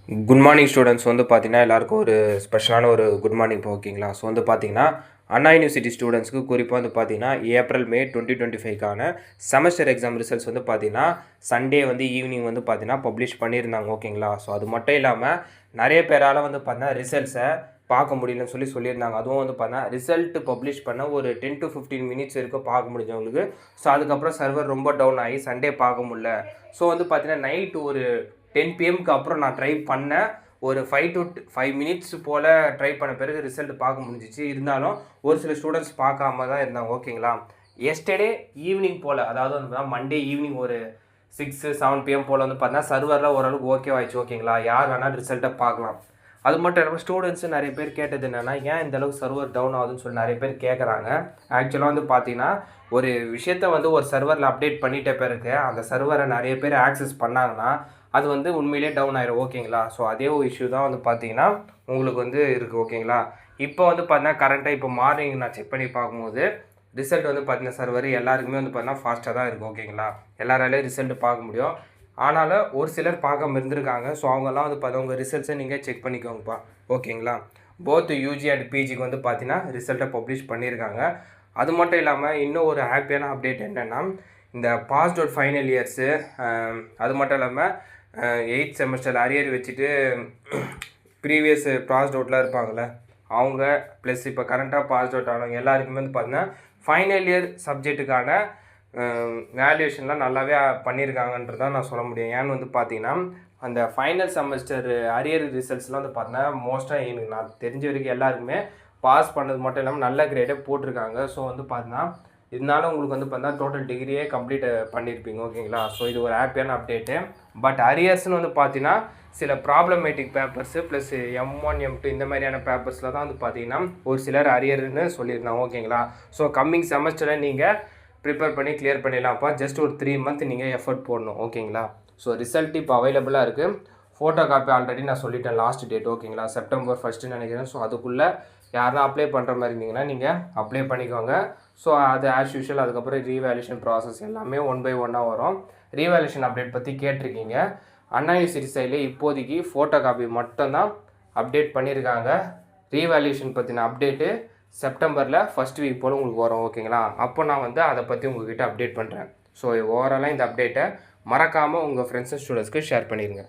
Good morning students வந்து பார்த்தீங்கன்னா எல்லாருக்கும் ஒரு ஸ்பெஷலான ஒரு குட் மார்னிங் ஓகேங்களா. ஸோ வந்து பார்த்தீங்கன்னா அண்ணா யூனிவர்சிட்டி ஸ்டூடெண்ட்ஸ்க்கு குறிப்பாக வந்து பார்த்தீங்கன்னா ஏப்ரல் மே 2025க்கான செமஸ்டர் எக்ஸாம் ரிசல்ட்ஸ் வந்து பார்த்தீங்கன்னா சண்டே வந்து ஈவினிங் வந்து பார்த்தீங்கன்னா பப்ளிஷ் பண்ணியிருந்தாங்க ஓகேங்களா. ஸோ அது மட்டும் இல்லாமல் நிறைய பேரால் வந்து பார்த்தீங்கன்னா ரிசல்ட்ஸை பார்க்க முடியலன்னு சொல்லியிருந்தாங்க. அதுவும் வந்து பார்த்தீங்கன்னா ரிசல்ட் பப்ளிஷ் பண்ண ஒரு 10 to 15 மினிட்ஸ் வரைக்கும் பார்க்க முடிஞ்சவங்களுக்கு. ஸோ அதுக்கப்புறம் சர்வர் ரொம்ப டவுன் ஆகி சண்டே பார்க்க முடியல. ஸோ வந்து பார்த்தீங்கன்னா நைட்டு ஒரு 10 PM அப்புறம் நான் ட்ரை பண்ணேன். ஒரு 5 to 5 மினிட்ஸ் போல் ட்ரை பண்ண பிறகு ரிசல்ட் பார்க்க முடிஞ்சிச்சு. இருந்தாலும் ஒரு சில ஸ்டூடெண்ட்ஸ் பார்க்காம தான் இருந்தாங்க ஓகேங்களா. எஸ்டர்டே ஈவினிங் போல், அதாவது வந்து மண்டே ஈவினிங் ஒரு 6-7 PM போல் வந்து பார்த்தீங்கன்னா சர்வரில் ஓரளவுக்கு ஓகேவாயிடுச்சு ஓகேங்களா. யார் வேணாலும் ரிசல்ட்டை பார்க்கலாம். அது மட்டும் இல்லாமல் ஸ்டூடெண்ட்ஸு நிறைய பேர் கேட்டது என்னென்னா, ஏன் இந்தளவுக்கு சர்வர் டவுன் ஆகுதுன்னு சொல்லி நிறைய பேர் கேட்குறாங்க. ஆக்சுவலாக வந்து பார்த்தீங்கன்னா ஒரு விஷயத்த வந்து ஒரு சர்வரில் அப்டேட் பண்ணிட்ட பிறகு அந்த சர்வரை நிறைய பேர் ஆக்சஸ் பண்ணாங்கன்னா அது வந்து உண்மையிலே டவுன் ஆயிரும் ஓகேங்களா. ஸோ அதே ஒரு இஷ்யூ தான் வந்து பார்த்தீங்கன்னா உங்களுக்கு வந்து இருக்குது ஓகேங்களா. இப்போ வந்து பார்த்தீங்கன்னா கரண்ட்டாக இப்போ மார்னிங் நான் செக் பண்ணி பார்க்கும்போது ரிசல்ட் வந்து பார்த்தீங்கன்னா சர்வர் எல்லாருக்குமே வந்து பார்த்தீங்கன்னா ஃபாஸ்ட்டாக தான் இருக்குது ஓகேங்களா. எல்லாராலையும் ரிசல்ட்டு பார்க்க முடியும். ஆனாலும் ஒரு சிலர் பார்க்காம இருந்திருக்காங்க. ஸோ அவங்கெல்லாம் வந்து பார்த்தா உங்கள் ரிசல்ட்ஸை நீங்கள் செக் பண்ணிக்கோங்கப்பா ஓகேங்களா. போத் யூஜி அண்ட் பிஜிக்கு வந்து பார்த்தீங்கன்னா ரிசல்ட்டை பப்ளிஷ் பண்ணியிருக்காங்க. அது மட்டும் இல்லாமல் இன்னும் ஒரு ஹாப்பியான அப்டேட் என்னென்னா, இந்த பாஸ்ட் அவுட் ஃபைனல் இயர்ஸு அது மட்டும் இல்லாமல் 8th செமஸ்டர் அரியர் வச்சுட்டு ப்ரீவியஸ் பாஸ்ட் அவுட்லாம் இருப்பாங்கள்ல அவங்க, ப்ளஸ் இப்போ கரண்ட்டாக பாஸ்ட் அவுட் ஆனவங்க எல்லாருக்குமே வந்து பார்த்தீங்கன்னா ஃபைனல் இயர் சப்ஜெக்ட்டுக்கான வேல்யூவேஷன்லாம் நல்லாவே பண்ணியிருக்காங்கன்றதான் நான் சொல்ல முடியும். ஏன்னு வந்து பார்த்தீங்கன்னா அந்த ஃபைனல் செமஸ்டர் அரியர் ரிசல்ட்ஸ்லாம் வந்து பார்த்தீங்கன்னா மோஸ்ட்டாக எனக்கு நான் தெரிஞ்ச வரைக்கும் எல்லாருக்குமே பாஸ் பண்ணது மட்டும் இல்லாமல் நல்ல கிரேடே போட்டிருக்காங்க. ஸோ வந்து பார்த்தீங்கன்னா இதனால உங்களுக்கு வந்து பார்த்தீங்கன்னா டோட்டல் டிகிரியே கம்ப்ளீட் பண்ணியிருப்பீங்க ஓகேங்களா. ஸோ இது ஒரு ஹாப்பியான அப்டேட்டு. பட் அரியர்ஸ்னு வந்து பார்த்தீங்கன்னா சில problematic papers plus M1 M2 இந்த மாதிரியான பேப்பர்ஸில் தான் வந்து பார்த்தீங்கன்னா ஒரு சிலர் அரியர்னு சொல்லியிருந்தாங்க ஓகேங்களா. ஸோ கம்மிங் செமஸ்டரில் நீங்கள் ப்ரிப்பேர் பண்ணி கிளியர் பண்ணிடலாம்ப்பா. ஜஸ்ட் ஒரு 3 month நீங்கள் எஃபர்ட் போடணும் ஓகேங்களா. ஸோ ரிசல்ட் இப்போ அவைலபிளாக இருக்குது. ஃபோட்டோ காப்பி ஆல்ரெடி நான் சொல்லிட்டேன் லாஸ்ட் டேட் ஓகேங்களா, செப்டம்பர் 1 நினைக்கிறேன். ஸோ அதுக்குள்ளே யாரெல்லாம் அப்ளை பண்ணுற மாதிரி இருந்தீங்கன்னா நீங்கள் அப்ளை பண்ணிக்கோங்க. ஸோ அது ஆஸ் யூஷுவல் அதுக்கப்புறம் ரீவேல்யூஷன் ப்ராசஸ் எல்லாமே 1 by 1 வரும். ரீவேல்யூஷன் அப்டேட் பற்றி கேட்டிருக்கீங்க. அண்ணா யூனிவர்சிட்டி சைடில் இப்போதைக்கு ஃபோட்டோ காப்பி மட்டும்தான் அப்டேட் பண்ணியிருக்காங்க. ரீவேல்யூஷன் பற்றின அப்டேட்டு செப்டம்பரில் ஃபஸ்ட் வீக் போல் உங்களுக்கு வரும் ஓகேங்களா. அப்போ நான் வந்து அதை பற்றி உங்கள்கிட்ட அப்டேட் பண்ணுறேன். ஸோ ஓவராலாக இந்த அப்டேட்டை மறக்காமல் உங்கள் ஃப்ரெண்ட்ஸ் அண்ட் ஸ்டூடெண்ட்ஸ்க்கு ஷேர் பண்ணிடுங்க.